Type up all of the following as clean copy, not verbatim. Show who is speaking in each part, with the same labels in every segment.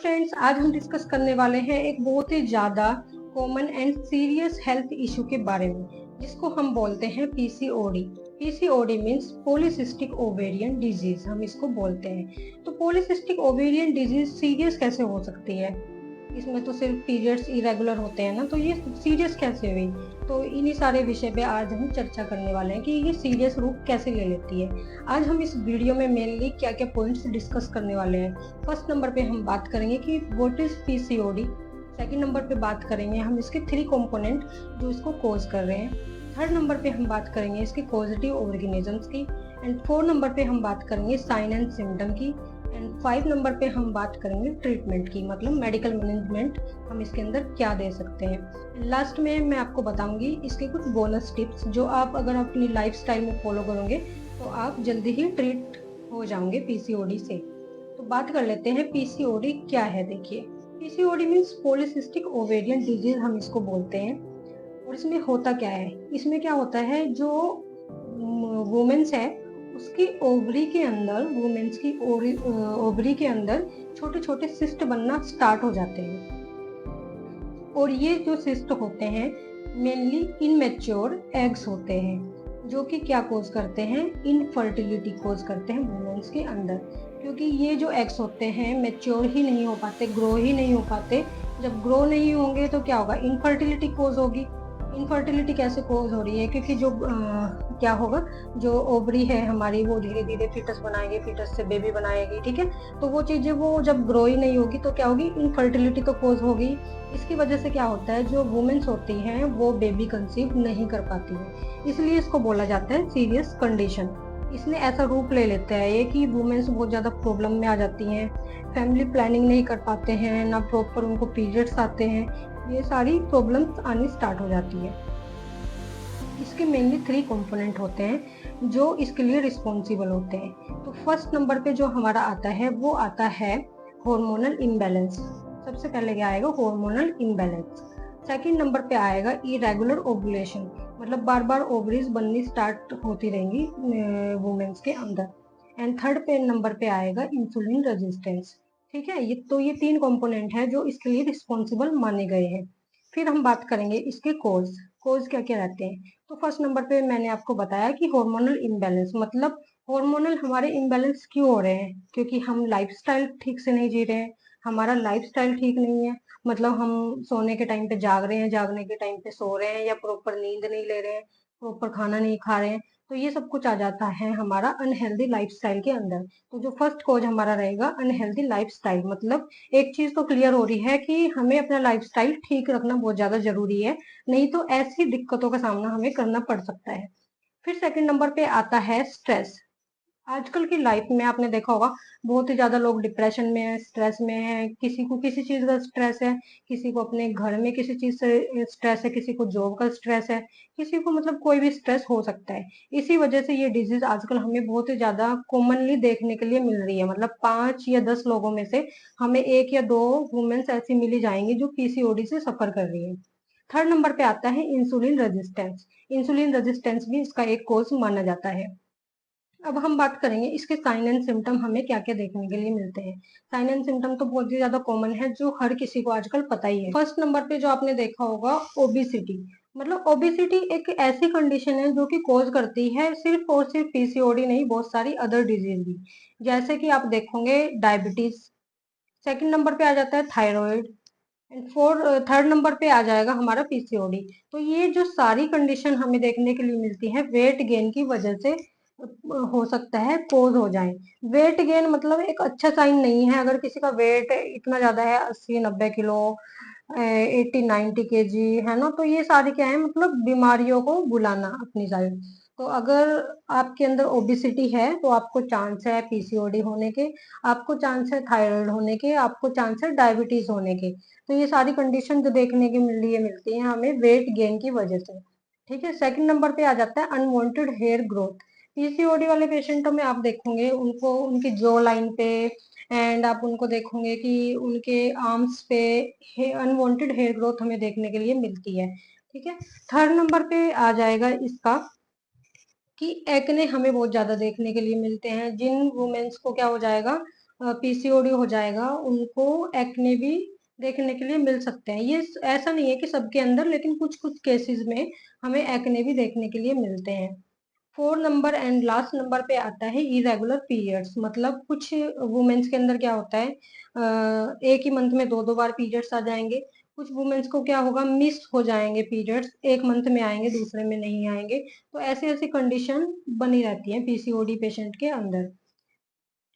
Speaker 1: Friends, आज हम discuss करने वाले हैं एक बहुत ही ज़्यादा common and serious health issue के बारे में, जिसको हम बोलते हैं PCOD. PCOD means polycystic ovarian disease, हम इसको बोलते हैं। तो पॉलीसिस्टिक ओवेरियन डिजीज सीरियस कैसे हो सकती है? इसमें तो सिर्फ पीरियड्स इरेगुलर होते हैं ना, तो ये सीरियस कैसे हुई? तो इन्हीं सारे विषय पे आज हम चर्चा करने वाले हैं कि ये सीरियस रूप कैसे ले लेती है। आज हम इस वीडियो में मेनली क्या क्या पॉइंट्स डिस्कस करने वाले हैं। फर्स्ट नंबर पे हम बात करेंगे कि what is PCOD. Second number पे बात करेंगे हम इसके 3 कंपोनेंट जो इसको कोज कर रहे हैं। थर्ड नंबर पे हम बात करेंगे इसके पॉजिटिव ऑर्गेनिजम्स की। एंड 4 नंबर पे हम बात करेंगे साइन एंड सिम्टम की। एंड 5 नंबर पे हम बात करेंगे ट्रीटमेंट की, मतलब मेडिकल मैनेजमेंट हम इसके अंदर क्या दे सकते हैं। लास्ट में मैं आपको बताऊंगी इसके कुछ बोनस टिप्स जो आप अगर अपनी लाइफस्टाइल में फॉलो करोगे तो आप जल्दी ही ट्रीट हो जाओगे पीसीओडी से। तो बात कर लेते हैं पीसीओडी क्या है। देखिए, PCOD means polycystic ovarian disease हम इसको बोलते हैं। और इसमें होता क्या है? इसमें क्या होता है, जो वुमेन्स है उसकी ओवरी के अंदर, वुमेन्स की ओवरी के अंदर छोटे छोटे सिस्ट बनना स्टार्ट हो जाते हैं। और ये जो सिस्ट होते हैं मेनली इनमेच्योर एग्स होते हैं, जो कि क्या कोज करते हैं? इनफर्टिलिटी कोज करते हैं वुमेन्स के अंदर। क्योंकि ये जो एग्स होते हैं मैच्योर ही नहीं हो पाते, ग्रो ही नहीं हो पाते। जब ग्रो नहीं होंगे तो क्या होगा? इनफर्टिलिटी कोज होगी। इनफर्टिलिटी कैसे कोज हो रही है? क्योंकि जो क्या होगा, जो ओवरी है हमारी वो धीरे धीरे फिटस बनाएगी, फिटस से बेबी बनाएगी, ठीक है। तो वो चीजें वो जब ग्रो ही नहीं होगी तो क्या होगी? इनफर्टिलिटी तो कोज होगी। इसकी वजह से क्या होता है, जो वुमेन्स होती हैं वो बेबी कंसीव नहीं कर पाती है, इसलिए इसको बोला जाता है सीरियस कंडीशन। इसने ऐसा रूप ले लेता है ये कि वुमेन्स बहुत ज़्यादा प्रॉब्लम में आ जाती हैं, फैमिली प्लानिंग नहीं कर पाते हैं, ना प्रॉपर उनको पीरियड्स आते हैं, ये सारी प्रॉब्लम्स आनी स्टार्ट हो जाती है। इसके मेनली 3 कंपोनेंट होते हैं जो इसके लिए रिस्पॉन्सिबल होते हैं। तो फर्स्ट नंबर पे जो हमारा आता है वो आता है हार्मोनल इम्बैलेंस। सबसे पहले क्या आएगा? Hormonal imbalance. सेकंड नंबर पे आएगा इरेगुलर ओवुलेशन, मतलब बार बार ओवरीज बननी स्टार्ट होती रहेंगी वुमेन्स के अंदर। एंड थर्ड पे नंबर पे आएगा इंसुलिन रेजिस्टेंस। ठीक है, ये 3 कंपोनेंट है जो इसके लिए रिस्पॉन्सिबल माने गए हैं। फिर हम बात करेंगे इसके कोज क्या क्या रहते हैं। तो फर्स्ट नंबर पे मैंने आपको बताया कि हार्मोनल इम्बैलेंस, मतलब हार्मोनल हमारे इम्बैलेंस क्यों हो रहे हैं? क्योंकि हम लाइफस्टाइल ठीक से नहीं जी रहे हैं, हमारा लाइफस्टाइल ठीक नहीं है। मतलब हम सोने के टाइम पे जाग रहे हैं, जागने के टाइम पे सो रहे हैं, या प्रॉपर नींद नहीं ले रहे हैं, प्रॉपर खाना नहीं खा रहे हैं। तो ये सब कुछ आ जाता है हमारा अनहेल्दी लाइफस्टाइल के अंदर। तो जो फर्स्ट कोज हमारा रहेगा अनहेल्दी लाइफस्टाइल, मतलब एक चीज तो क्लियर हो रही है कि हमें अपना लाइफस्टाइल ठीक रखना बहुत ज्यादा जरूरी है, नहीं तो ऐसी दिक्कतों का सामना हमें करना पड़ सकता है। फिर सेकंड नंबर पे आता है स्ट्रेस। आजकल की लाइफ में आपने देखा होगा बहुत ही ज्यादा लोग डिप्रेशन में है, स्ट्रेस में है। किसी को किसी चीज का स्ट्रेस है, किसी को अपने घर में किसी चीज से स्ट्रेस है, किसी को जॉब का स्ट्रेस है, किसी को मतलब कोई भी स्ट्रेस हो सकता है। इसी वजह से ये डिजीज आजकल हमें बहुत ही ज्यादा कॉमनली देखने के लिए मिल रही है। मतलब 5 या 10 लोगों में से हमें 1 या 2 वुमेन्स ऐसी मिली जाएंगी जो पीसीओडी से सफर कर रही है। थर्ड नंबर पे आता है इंसुलिन रेजिस्टेंस। इंसुलिन रेजिस्टेंस भी इसका एक कोज माना जाता है। अब हम बात करेंगे इसके साइन एंड सिम्टम हमें क्या क्या देखने के लिए मिलते हैं। साइन एंड सिम्टम तो बहुत ही ज्यादा कॉमन है, जो हर किसी को आजकल पता ही है। फर्स्ट नंबर पे जो आपने देखा होगा ओबिसिटी। मतलब ओबिसिटी एक ऐसी कंडीशन है जो कि कॉज करती है सिर्फ और सिर्फ पीसीओडी नहीं, बहुत सारी अदर डिजीज भी। जैसे कि आप देखोगे डायबिटीज। सेकंड नंबर पे आ जाता है थायराइड। एंड थर्ड नंबर पे आ जाएगा हमारा पीसीओडी। तो ये जो सारी कंडीशन हमें देखने के लिए मिलती है वेट गेन की वजह से हो सकता है कोज हो जाए। वेट गेन मतलब एक अच्छा साइन नहीं है। अगर किसी का वेट इतना ज्यादा है, 80-90 किलो, 80-90 kg है ना, तो ये सारी क्या है, मतलब बीमारियों को बुलाना अपनी साइड। तो अगर आपके अंदर ओबिसिटी है तो आपको चांस है पीसीओडी होने के, आपको चांस है थायराइड होने के, आपको चांस है डायबिटीज होने के। तो ये सारी कंडीशन जो देखने की मिलती है हमें वेट गेन की वजह से। ठीक है, सेकंड नंबर पे आ जाता है अनवांटेड हेयर ग्रोथ। पीसीओडी वाले पेशेंटों में आप देखोगे उनको उनकी जॉ लाइन पे, एंड आप उनको देखोगे कि उनके आर्म्स पे अनवांटेड हेयर ग्रोथ हमें देखने के लिए मिलती है। ठीक है, थर्ड नंबर पे आ जाएगा इसका कि एक्ने हमें बहुत ज्यादा देखने के लिए मिलते हैं। जिन वुमेन्स को क्या हो जाएगा, पीसीओडी हो जाएगा उनको एक्ने भी देखने के लिए मिल सकते हैं। ये ऐसा नहीं है कि सबके अंदर, लेकिन कुछ कुछ केसेस में हमें एक्ने भी देखने के लिए मिलते हैं। 4 नंबर एंड लास्ट नंबर पे आता है इरेगुलर पीरियड्स। मतलब कुछ वुमेन्स के अंदर क्या होता है, एक ही मंथ में दो दो बार पीरियड्स आ जाएंगे। कुछ वुमेन्स को क्या होगा, मिस हो जाएंगे पीरियड्स, एक मंथ में आएंगे दूसरे में नहीं आएंगे। तो ऐसी ऐसी कंडीशन बनी रहती है पीसीओडी पेशेंट के अंदर।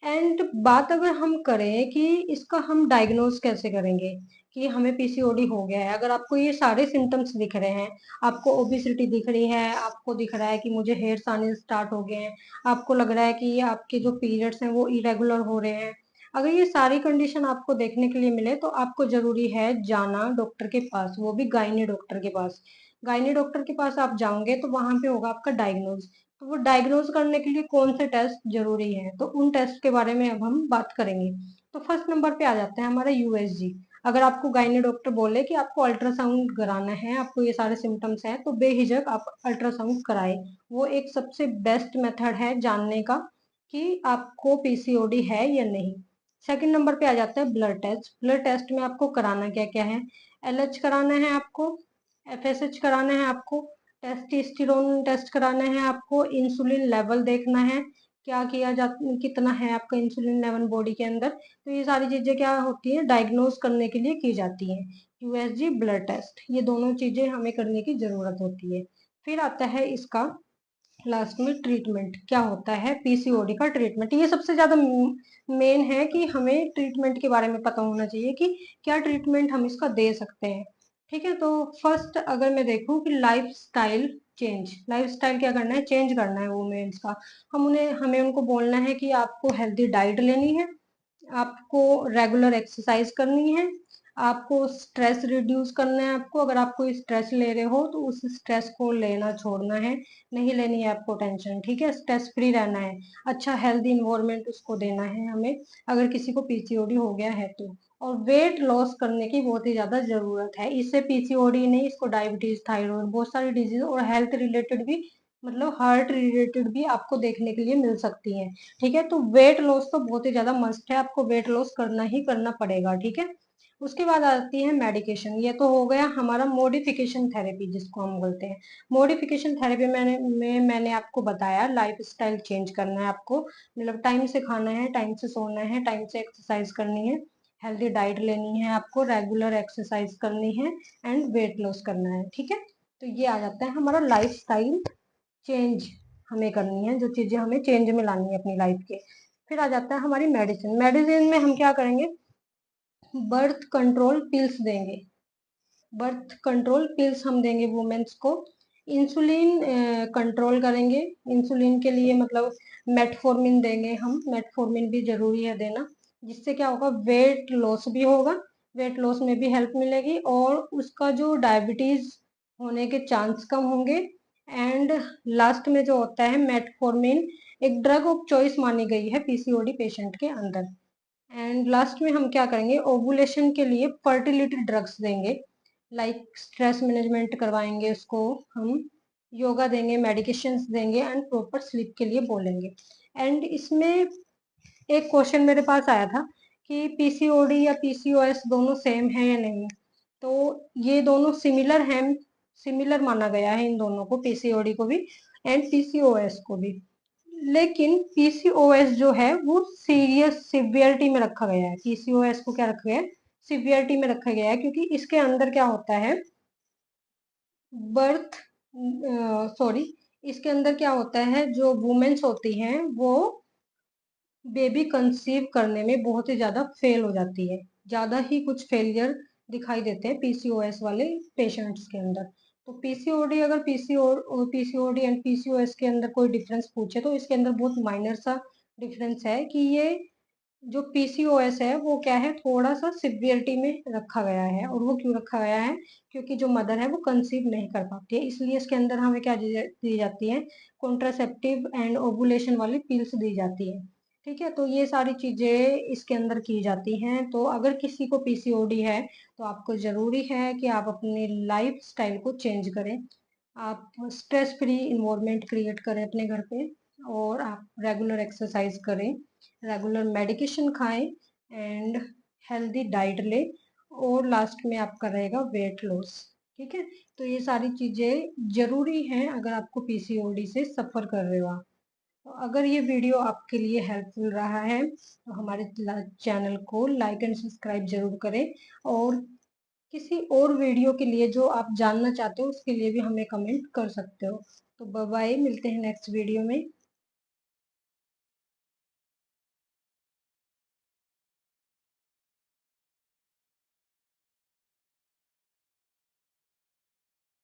Speaker 1: एंड बात अगर हम करें कि इसका हम डायग्नोज कैसे करेंगे कि हमें पीसीओडी हो गया है। अगर आपको ये सारे सिम्टम्स दिख रहे हैं, आपको ओबिसिटी दिख रही है, आपको दिख रहा है कि मुझे हेयर्स आने स्टार्ट हो गए हैं, आपको लग रहा है कि आपके जो पीरियड्स हैं वो इरेगुलर हो रहे हैं, अगर ये सारी कंडीशन आपको देखने के लिए मिले तो आपको जरूरी है जाना डॉक्टर के पास, वो भी गायनी डॉक्टर के पास। गायनी डॉक्टर के पास आप जाओगे तो वहां पे होगा आपका डायग्नोज। तो वो डायग्नोज करने के लिए कौन से टेस्ट जरूरी है, तो उन टेस्ट के बारे में अब हम बात करेंगे। तो फर्स्ट नंबर पे आ जाता है हमारा यूएसजी। अगर आपको गायनी डॉक्टर बोले कि आपको अल्ट्रासाउंड कराना है, आपको ये सारे सिम्टम्स हैं, तो बेहिजक आप अल्ट्रासाउंड कराए। वो एक सबसे बेस्ट मेथड है जानने का कि आपको पीसीओडी है या नहीं। सेकंड नंबर पे आ जाता है ब्लड टेस्ट। ब्लड टेस्ट में आपको कराना क्या क्या है, एलएच कराना है आपको, एफएसएच कराना है आपको, टेस्टोस्टेरोन टेस्ट कराना है आपको, इंसुलिन लेवल देखना है, क्या किया जा कितना है आपका इंसुलिन लेवल बॉडी के अंदर। तो ये सारी चीजें क्या होती है, डायग्नोज करने के लिए की जाती हैं। यूएसजी, ब्लड टेस्ट, ये दोनों चीजें हमें करने की जरूरत होती है। फिर आता है इसका लास्ट में ट्रीटमेंट। क्या होता है पीसीओडी का ट्रीटमेंट, ये सबसे ज्यादा मेन है कि हमें ट्रीटमेंट के बारे में पता होना चाहिए कि क्या ट्रीटमेंट हम इसका दे सकते हैं। ठीक है, तो फर्स्ट अगर मैं देखूं कि life style change, life style क्या करना है, चेंज करना है वुमेन्स का। हमें उनको बोलना है कि आपको हेल्दी डाइट लेनी है, आपको रेगुलर एक्सरसाइज करनी है, आपको स्ट्रेस रिड्यूस करना है। आपको अगर आप कोई स्ट्रेस ले रहे हो तो उस स्ट्रेस को लेना छोड़ना है, नहीं लेनी है आपको टेंशन। ठीक है, स्ट्रेस फ्री रहना है, अच्छा हेल्दी इन्वायरमेंट उसको देना है हमें, अगर किसी को पीसीओडी हो गया है तो। और वेट लॉस करने की बहुत ही ज्यादा जरूरत है, इससे पीसीओडी नहीं, इसको डायबिटीज, थायराइड, बहुत सारी डिजीज और हेल्थ रिलेटेड भी, मतलब हार्ट रिलेटेड भी आपको देखने के लिए मिल सकती हैं। ठीक है, तो वेट लॉस तो बहुत ही ज्यादा मस्ट है, आपको वेट लॉस करना ही करना पड़ेगा। ठीक है, उसके बाद आती है मेडिकेशन। ये तो हो गया हमारा मॉडिफिकेशन थेरेपी जिसको हम बोलते हैं। मॉडिफिकेशन थेरेपी मैंने आपको बताया, लाइफ स्टाइल चेंज करना है आपको, मतलब टाइम से खाना है, टाइम से सोना है, टाइम से एक्सरसाइज करनी है, हेल्दी डाइट लेनी है आपको, रेगुलर एक्सरसाइज करनी है एंड वेट लॉस करना है। ठीक है, तो ये आ जाता है हमारा लाइफ स्टाइल चेंज, हमें करनी है जो चीजें हमें चेंज में लानी है अपनी लाइफ के। फिर आ जाता है हमारी मेडिसिन। मेडिसिन में हम क्या करेंगे, बर्थ कंट्रोल पिल्स देंगे, बर्थ कंट्रोल पिल्स हम देंगे वुमेन्स को। इंसुलिन कंट्रोल करेंगे, इंसुलिन के लिए मतलब मेटफॉर्मिन देंगे हम, मेटफॉर्मिन भी जरूरी है देना, जिससे क्या होगा, वेट लॉस भी होगा, वेट लॉस में भी हेल्प मिलेगी और उसका जो डायबिटीज होने के चांस कम होंगे। एंड लास्ट में जो होता है मेटफॉर्मिन, एक ड्रग ऑफ चॉइस मानी गई है पीसीओडी पेशेंट के अंदर। एंड लास्ट में हम क्या करेंगे, ओवुलेशन के लिए फर्टिलिटी ड्रग्स देंगे, लाइक स्ट्रेस मैनेजमेंट करवाएंगे उसको हम, योगा देंगे, मेडिकेशंस देंगे एंड प्रॉपर स्लीप के लिए बोलेंगे। एंड इसमें एक क्वेश्चन मेरे पास आया था कि पीसीओडी या पीसीओएस दोनों सेम है या नहीं। तो ये दोनों सिमिलर हैं, सिमिलर माना गया है इन दोनों को, पीसीओडी को भी एंड पीसीओएस को भी। लेकिन पीसीओएस जो है वो सीरियस सिवियरिटी में रखा गया है, पीसीओएस को क्या रखा गया है, सिवियरिटी में रखा गया है, क्योंकि इसके अंदर क्या होता है, बर्थ सॉरी, इसके अंदर क्या होता है, जो वुमेन्स होती हैं वो बेबी कंसीव करने में बहुत ही ज्यादा फेल हो जाती है, ज्यादा ही कुछ फेलियर दिखाई देते हैं पीसीओएस वाले पेशेंट्स के अंदर। तो पीसीओडी, अगर पीसीओडी एंड पीसीओएस के अंदर कोई डिफरेंस पूछे तो इसके अंदर बहुत माइनर सा डिफरेंस है कि ये जो पीसीओएस है वो क्या है, थोड़ा सा सिवियरिटी में रखा गया है। और वो क्यों रखा गया है, क्योंकि जो मदर है वो कंसीव नहीं कर पाती है, इसलिए इसके अंदर हमें क्या दी जाती है, कॉन्ट्रासेप्टिव एंड ओवुलेशन वाली पिल्स दी जाती है। ठीक है, तो ये सारी चीजें इसके अंदर की जाती हैं। तो अगर किसी को पीसीओडी है तो आपको जरूरी है कि आप अपनी लाइफ स्टाइल को चेंज करें, आप स्ट्रेस फ्री इन्वायरमेंट क्रिएट करें अपने घर पे, और आप रेगुलर एक्सरसाइज करें, रेगुलर मेडिकेशन खाएं एंड हेल्दी डाइट लें, और लास्ट में आपका रहेगा वेट लॉस। ठीक है, तो ये सारी चीजें जरूरी हैं अगर आपको पीसीओडी से सफर कर रहे हो आप। तो अगर ये वीडियो आपके लिए हेल्पफुल रहा है तो हमारे चैनल को लाइक एंड सब्सक्राइब जरूर करें, और किसी और वीडियो के लिए जो आप जानना चाहते हो उसके लिए भी हमें कमेंट कर सकते हो। तो बाय बाय, मिलते हैं नेक्स्ट वीडियो में।